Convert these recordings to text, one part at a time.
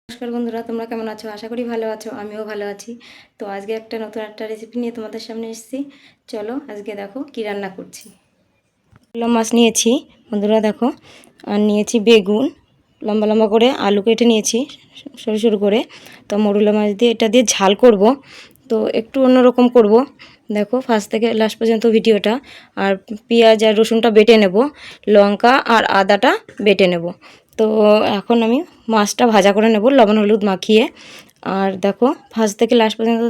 নমস্কার বন্ধুরা, তোমরা কেমন আছো? আশা করি ভালো আছো। আমিও ভালো আছি। তো আজকে নতুন একটা রেসিপি নিয়ে তোমাদের সামনে এসেছি। চলো আজকে দেখো কি রান্না করছি। মৌরলা মাছ নিয়েছি বন্ধুরা, দেখো। আর নিয়েছি বেগুন, লম্বা লম্বা করে আলু কেটে নিয়েছি সরু সরু করে। তো মৌরলা মাছ দিয়ে এটা দিয়ে ঝাল করব। তো একটু অন্যরকম করব। দেখো ফার্স্ট থেকে লাস্ট পর্যন্ত ভিডিওটা। আর পেঁয়াজ আর রসুনটা বেটে নেব, লঙ্কা আর আদাটা বেটে নেব। তো এখন আমি মাছটা ভাজা করে নেব লবণ হলুদ মাখিয়ে। আর দেখো ফার্স্ট থেকে লাস্ট পর্যন্ত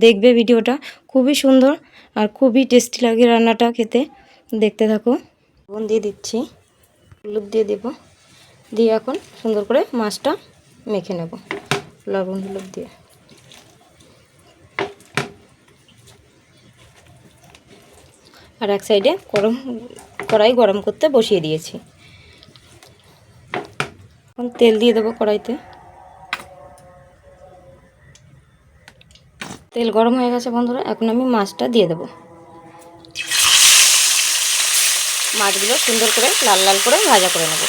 দেখবে ভিডিওটা। খুবই সুন্দর আর খুবই টেস্টি লাগে রান্নাটা খেতে। দেখতে থাকো। লবণ দিয়ে দিচ্ছি, হলুদ দিয়ে দেব, দিয়ে এখন সুন্দর করে মাছটা মেখে নেব লবণ হলুদ দিয়ে। আর এক সাইডে কড়াই গরম করতে বসিয়ে দিয়েছি। এখন তেল দিয়ে দেবো কড়াইতে। তেল গরম হয়ে গেছে বন্ধুরা, এখন আমি মাছটা দিয়ে দেবো। মাছগুলো সুন্দর করে লাল লাল করে ভাজা করে নেব।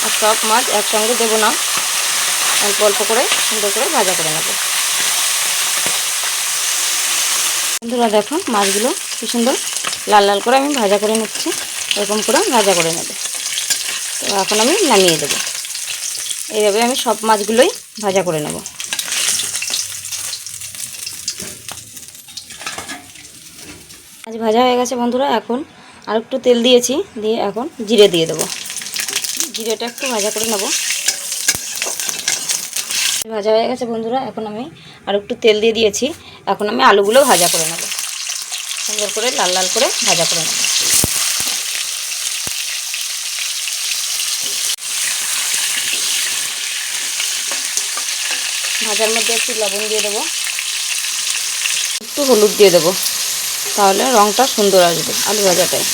আর সব মাছ একসঙ্গে দেবো না, অল্প অল্প করে সুন্দর করে ভাজা করে নেব। বন্ধুরা দেখো মাছগুলো কি সুন্দর লাল লাল করে আমি ভাজা করে নিচ্ছি। এরকম করে ভাজা করে নেব। তো এখন আমি নামিয়ে দেবো। এইভাবে আমি সব মাছগুলোই ভাজা করে নেব। মাছ ভাজা হয়ে গেছে বন্ধুরা, এখন আর একটু তেল দিয়েছি, দিয়ে এখন জিরে দিয়ে দেবো। জিরেটা একটু ভাজা করে নেব। ভাজা হয়ে গেছে বন্ধুরা, এখন আমি আর একটু তেল দিয়ে দিয়েছি। এখন আমি আলুগুলো ভাজা করে নেব, সুন্দর করে লাল লাল করে ভাজা করে নেব। ভাজার মধ্যে একটু লবণ দিয়ে দেবো, একটু হলুদ দিয়ে দেবো, তাহলে রঙটা সুন্দর আসবে আলু ভাজাটায়।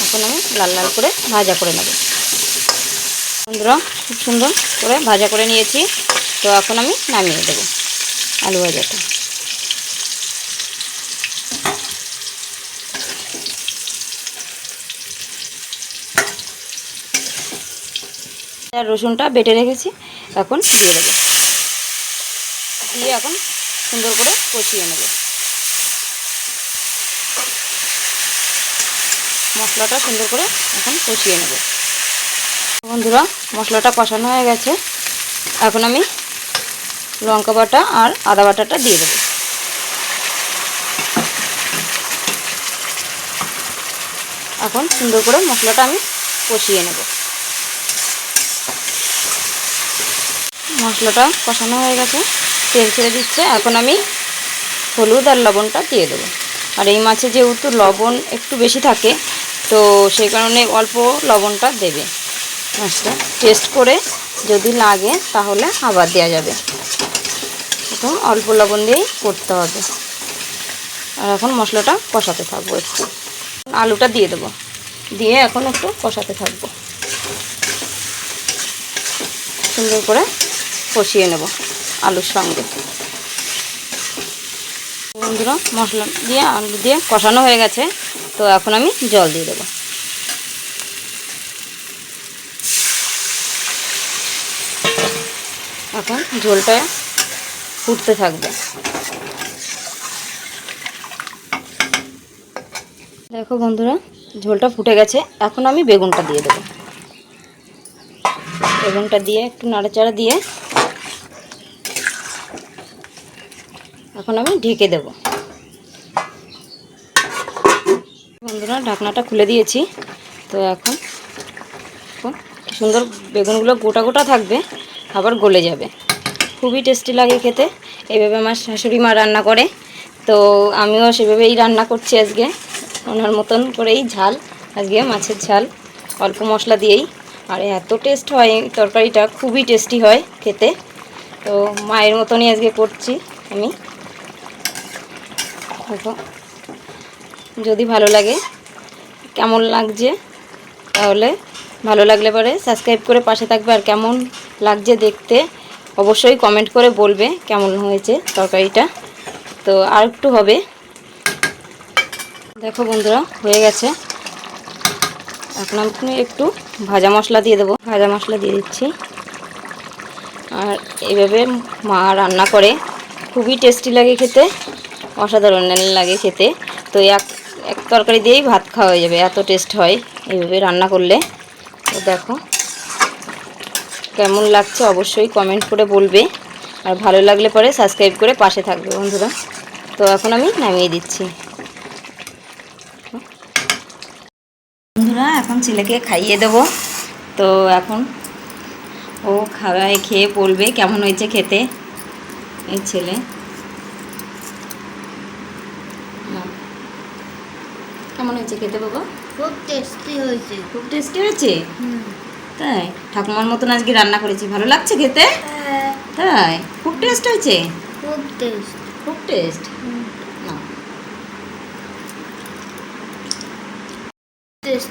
এখন আমি লাল লাল করে ভাজা করে নেব। বন্ধুরা খুব সুন্দর করে ভাজা করে নিয়েছি। তো এখন আমি নামিয়ে দেবো আলু ভাজাটা। আর রসুনটা বেটে রেখেছি, এখন দিয়ে দেবো। দিয়ে এখন সুন্দর করে কষিয়ে নেব। মশলাটা সুন্দর করে এখন কষিয়ে নেব। বন্ধুরা মশলাটা কষানো হয়ে গেছে, এখন আমি লঙ্কা বাটা আর আদা বাটাটা দিয়ে দেবো। এখন সুন্দর করে মশলাটা আমি কষিয়ে নেব। মশলাটা কষানো হয়ে গেছে, তেল ছেড়ে দিচ্ছে। এখন আমি হলুদ আর লবণটা দিয়ে দেবো। আর এই মাছে যেহেতু লবণ একটু বেশি থাকে, তো সেই কারণে অল্প লবণটা দেবে। মাছটা টেস্ট করে যদি লাগে তাহলে আবার দেওয়া যাবে। এখন অল্প লবণ দিয়েই করতে হবে। আর এখন মশলাটা কষাতে থাকবো একটু। আলুটা দিয়ে দেবো, দিয়ে এখন একটু কষাতে থাকবো। সুন্দর করে কষিয়ে নেব আলুর সঙ্গে। বন্ধুরা মশলা দিয়ে আলু দিয়ে কষানো হয়ে গেছে, তো এখন আমি জল দিয়ে দেবো। এখন ঝোলটা ফুটতে থাকবে। দেখো বন্ধুরা ঝোলটা ফুটে গেছে, এখন আমি বেগুনটা দিয়ে দেবো। বেগুনটা দিয়ে একটু নাড়াচাড়া দিয়ে এখন আমি ঢেকে দেব। বন্ধুরা ঢাকনাটা খুলে দিয়েছি। তো এখন কি সুন্দর বেগুনগুলো গোটা গোটা থাকবে, আবার গলে যাবে। খুবই টেস্টি লাগে খেতে। এইভাবে আমার শাশুড়ি মা রান্না করে, তো আমিও সেভাবেই রান্না করছি আজকে। ওনার মতন করেই ঝাল, আজকে মাছের ঝাল অল্প মশলা দিয়েই। আর এত টেস্ট হয় তরকারিটা, খুবই টেস্টি হয় খেতে। তো মায়ের মতনই আজকে করছি আমি। দেখো যদি ভালো লাগে, কেমন লাগছে, তাহলে ভালো লাগলে পরে সাবস্ক্রাইব করে পাশে থাকবে। আর কেমন লাগছে দেখতে অবশ্যই কমেন্ট করে বলবে কেমন হয়েছে তরকারিটা। তো আর একটু হবে। দেখো বন্ধুরা হয়ে গেছে। এখন আমি একটু ভাজা মশলা দিয়ে দেবো, ভাজা মশলা দিয়ে দিচ্ছি। আর এইভাবে মা রান্না করে, খুবই টেস্টি লাগে খেতে, অসাধারণ লাগে খেতে। তো এক তরকারি দিয়েই ভাত খাওয়া হয়ে যাবে, এত টেস্ট হয় এইভাবে রান্না করলে। তো দেখো কেমন লাগছে অবশ্যই কমেন্ট করে বলবে, আর ভালো লাগলে পরে সাবস্ক্রাইব করে পাশে থাকবে বন্ধুরা। তো এখন আমি নামিয়ে দিচ্ছি বন্ধুরা। এখন ছেলেকে খাইয়ে দেবো। তো এখন ও খেয়ে বলবে কেমন হয়েছে খেতে। এই ছেলে কেমন হয়েছে খেতে বাবা? খুব টেস্টি হয়েছে। খুব টেস্টি হয়েছে? তাই? ঠাকুমার মতন আজকে রান্না করেছি, ভালো লাগছে খেতে? তাই? খুব টেস্ট হয়েছে? খুব টেস্ট। খুব টেস্ট। না টেস্ট